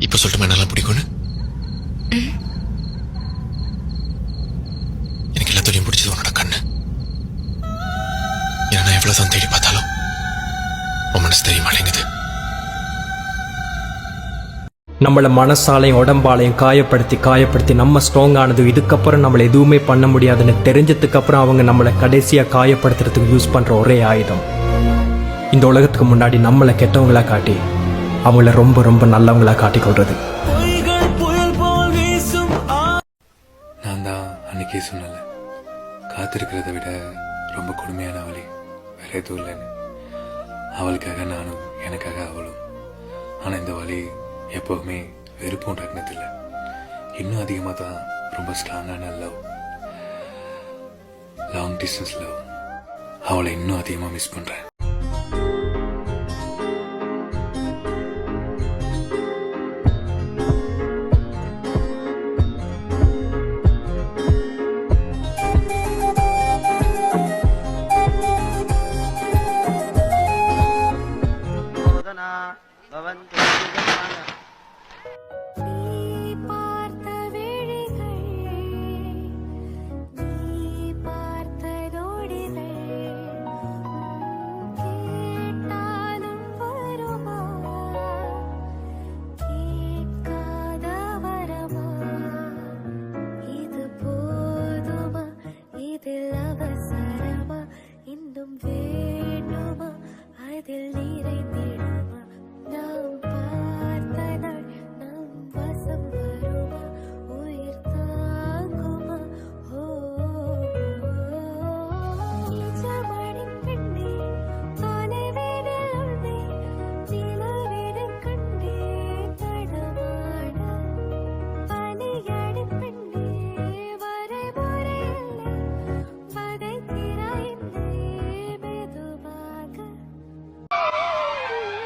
இப்ப சொல்லிட்டு நல்லா பிடிக்கும்னு எனக்கு எல்லாத்தையும் பிடிச்சது உன்னோட கண்ணு. ஏன்னா எவ்வளவுதான் தேடி பார்த்தாலும் உன் மனசு தெரிய மாட்டேங்குது. நம்மளை மனசாலையும் உடம்பாலையும் காயப்படுத்தி நம்ம ஸ்ட்ராங் ஆனது. இதுக்கப்புறம் நம்மளை எதுவுமே பண்ண முடியாதுன்னு தெரிஞ்சதுக்கு அப்புறம் அவங்க நம்மளை கடைசியா காயப்படுத்துறதுக்கு யூஸ் பண்ற ஒரே ஆயுதம். இந்த உலகத்துக்கு முன்னாடி நம்மளை கெட்டவங்களா காட்டி அவங்கள ரொம்ப ரொம்ப நல்லவங்களா காட்டி கொள்றது. நான் தான் அன்னைக்கே சொன்னல, காத்திருக்கிறத விட ரொம்ப கொடுமையான வழி வேற எதுவும் இல்லைன்னு. அவளுக்காக நானும், எனக்காக அவளும். ஆனா இந்த வழி எப்பவுமே வெறுப்பும் உண்டாக்குனதில்லை, இன்னும் அதிகமாக தான் ரொம்ப ஸ்ட்ராங்கான லவ், லாங் டிஸ்டன்ஸ் லவ். அவளை இன்னும் அதிகமாக மிஸ் பண்றேன்.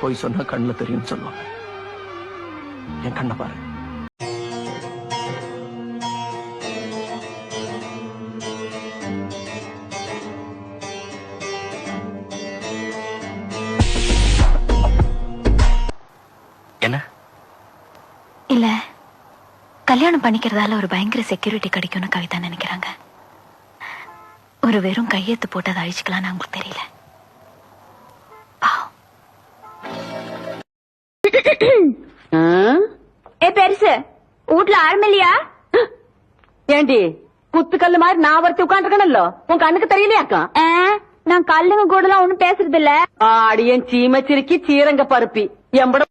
போய் சொன்னா கண்ணுல தெரியும் சொல்லுவாங்க. என் கண்ணை பாரு. என்ன இல்ல, கல்யாணம் பண்ணிக்கிறதால ஒரு பயங்கர செக்யூரிட்டி கிடைக்கும்னு கவிதா நினைக்கிறாங்க. ஒரு வெறும் கையெழுத்து போட்டு அதை அழிச்சுக்கலான்னு அவங்களுக்கு தெரியல. ஏ பெருசு, வீட்டுல ஆரம்பில்லையா? ஏண்டி குத்து கல்லு மாதிரி நான் ஒருத்தி உட்காந்துருக்கணும்ல, உன் கண்ணுக்கு தெரியலையாக்கா? நான் கல்லுங்க கூட எல்லாம் ஒண்ணும் பேசுறது இல்ல. ஆடியன் சீமச்சிருக்கி சீரங்க பருப்பி எம்பட.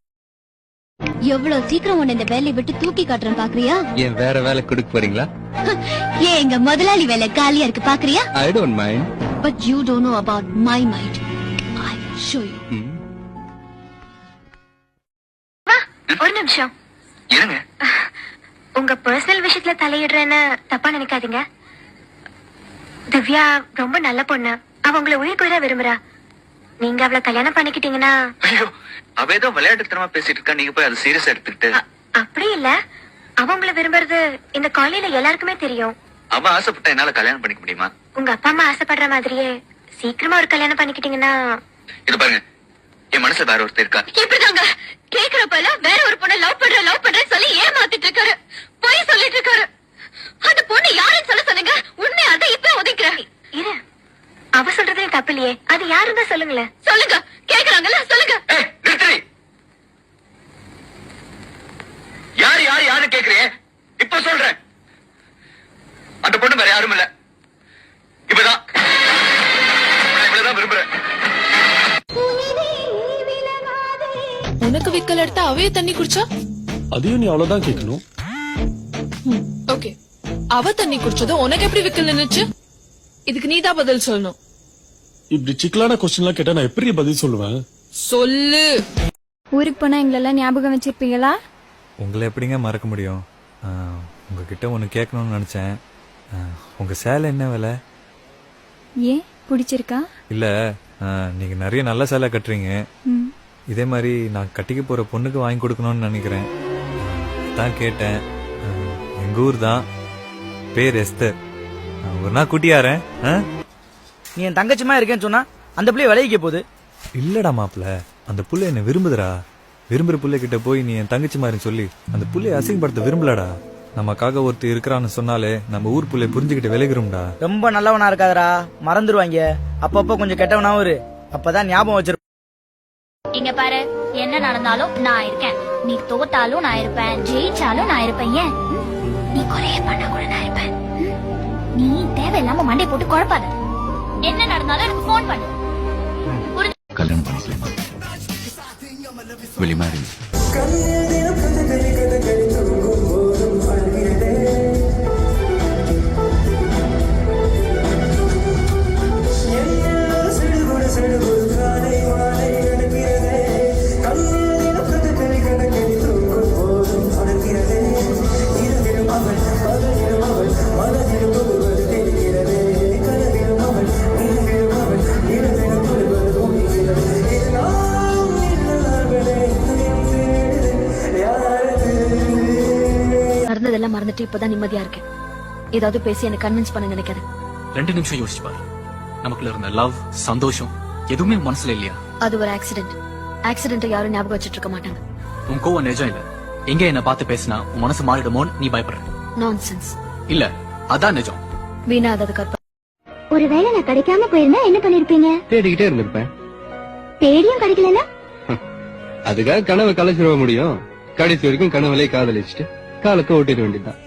எவ்வளவு சீக்கிரம் உன்னை இந்த வேலையை விட்டு தூக்கி காட்டுறேன் பாக்குறியா? ஏன் வேற வேலை கொடுக்க போறீங்களா? ஏன் எங்க முதலாளி வேலை காலியா இருக்கு பாக்குறியா? I don't mind. But you don't know about my mind. I will show you. ஒரு நிமிஷம் இருங்க. உங்க பர்சனல் விஷயத்துல தலையிடுறேன்னு தப்பா நினைக்காதீங்க. திவ்யா ரொம்ப நல்ல பொண்ணு, அவ உங்களை உயிர்க்குயிரா விரும்புறா. நீங்க அவளை கல்யாணம் பண்ணிக்கிட்டீங்கன்னா. ஐயோ, அவ ஏதோ விளையாட்டுத்தனமா பேசிட்டு இருக்கா, நீங்க போய் அதை சீரியஸா எடுத்துக்கிட்டு. அப்படி இல்ல, அவ உங்களை விரும்புறது இந்த காலையில எல்லாருக்குமே தெரியும். அவ ஆசைப்பட்டா என்னால கல்யாணம் பண்ணிக்க முடியுமா? உங்க அப்பா அம்மா ஆசைப்படுற மாதிரியே சீக்கிரமா ஒரு கல்யாணம் பண்ணிக்கிட்டீங்கன்னா. இது பாருங்க, என் மனசுல வேற ஒருத்தர் இருக்கா. இப்படிதாங்க கேக்குறப்ப வேற ஒரு பொண்ணை லவ் பண்ற சொல்லி ஏமாத்திட்டு இருக்காரு, போய் சொல்லிட்டு இருக்காரு. அந்த பொண்ணு யாருன்னு சொல்ல சொன்னீங்க, உண்மை அதை இப்ப ஒதுக்கிறேன். இரு, அவ சொல்றதே தப்பு இல்லையே, அது யாருன்னு தான் சொல்லுங்களேன். சொல்லுங்க, கேக்குறாங்கல்ல, சொல்லுங்க. நிறுத்தி. யாரு யாரு யாரு கேக்குறீங்க? இப்ப சொல்றேன், அந்த பொண்ணு வேற யாரும் இல்ல, இப்பதான் இவ்வளவுதான் விரும்புறேன். உனக்கு விக்கல் எடுத்தா அவைய தண்ணி குடிச்சா அதையும் நீ அவ்வளவுதான் கேட்கணும். ஓகே, அவ தண்ணி குடிச்சதும் உனக்கு எப்படி விக்கல் நின்னுச்சு? இதுக்கு நீதான் பதில் சொல்லணும். இப்படி சிக்கலான கொஸ்டின் எல்லாம் கேட்டா நான் எப்படி பதில் சொல்லுவேன்? சொல்லு. ஊருக்கு போனா எங்களெல்லாம் ஞாபகம் வச்சிருப்பீங்களா? உங்களை எப்படிங்க மறக்க முடியும்? உங்ககிட்ட ஒன்று கேட்கணும்னு நினச்சேன். உங்கள் சேலை என்ன விலை? ஏன் பிடிச்சிருக்கா? இல்லை, நீங்கள் நிறைய நல்ல சேலை கட்டுறீங்க. இதே மாதிரி நான் கட்டிக்க போகிற பொண்ணுக்கு வாங்கி கொடுக்கணும்னு நினைக்கிறேன். தான் கேட்டேன். எங்கள் ஊர் தான், பேர் எஸ்தர். ஒரு நாள் கூட்டியாரேன். நீ என் தங்கச்சிமா இருக்கேன்னு சொன்னா அந்த பிள்ளைய விளைவிக்க போகுது. இல்லடா மாப்பிள்ள, அந்த புள்ள என்ன விரும்புதுடா. விரும்புற புள்ளை கிட்ட போய் நீ என் தங்கச்சி மாதிரி சொல்லி அந்த புள்ளைய அசிங்கப்படுத்த விரும்பலடா. நமக்காக ஒருத்தர் இருக்கிறான்னு சொன்னாலே நம்ம ஊர் புள்ளைய புரிஞ்சுக்கிட்டு விலகிறோம்டா. ரொம்ப நல்லவனா இருக்காதடா, மறந்துடுவாங்க. அப்பப்போ கொஞ்சம் கெட்டவனாவும் இரு, அப்பதான் ஞாபகம் வச்சிரு. இங்க பாரு, என்ன நடந்தாலும் நான் இருக்கேன். நீ தோத்தாலும் நான் இருப்பேன், ஜெயிச்சாலும் நான் இருப்பேன். ஏன் நீ கொலைய பண்ண கூட நான் இருப்பேன். நீ தேவையில்லாம மண்டை போட்டு குழப்பாத. என்ன நடந்தாலும் எனக்கு போன் பண்ணு. கல்யாணம் பண்ணிக்கலாமா? வெளிமாறி நடந்ததெல்லாம் மறந்துட்டு இப்பதான் நிம்மதியா இருக்கேன். ஏதாவது பேசி எனக்கு கன்வின்ஸ் பண்ண நினைக்கிறேன். 2 நிமிஷம் யோசிச்சு பாரு. நமக்குள்ள இருந்த லவ், சந்தோஷம் எதுவுமே மனசுல இல்லையா? அது ஒரு ஆக்சிடென்ட். ஆக்சிடென்ட் யாரும் ஞாபகம் வச்சிட்டு இருக்க மாட்டாங்க. உன் கோவம் நிஜம் இல்ல. எங்க என்ன பார்த்து பேசினா உன் மனசு மாறிடுமோன்னு நீ பயப்படுற. நான்சென்ஸ். இல்ல, அதான் நிஜம். வீணா அதாவது கற்பனை. ஒருவேளை நான் கிடைக்காம போயிருந்தா என்ன பண்ணிருப்பீங்க? தேடிக்கிட்டே இருந்திருப்பேன். தேடியும் கிடைக்கலனா அதுக்காக கனவை கலைச்சிட முடியும்? கடைசி வரைக்கும் கனவுலே காதலிச்சுட்டு காலத்தை ஓட்டிட வேண்டியதுதான்.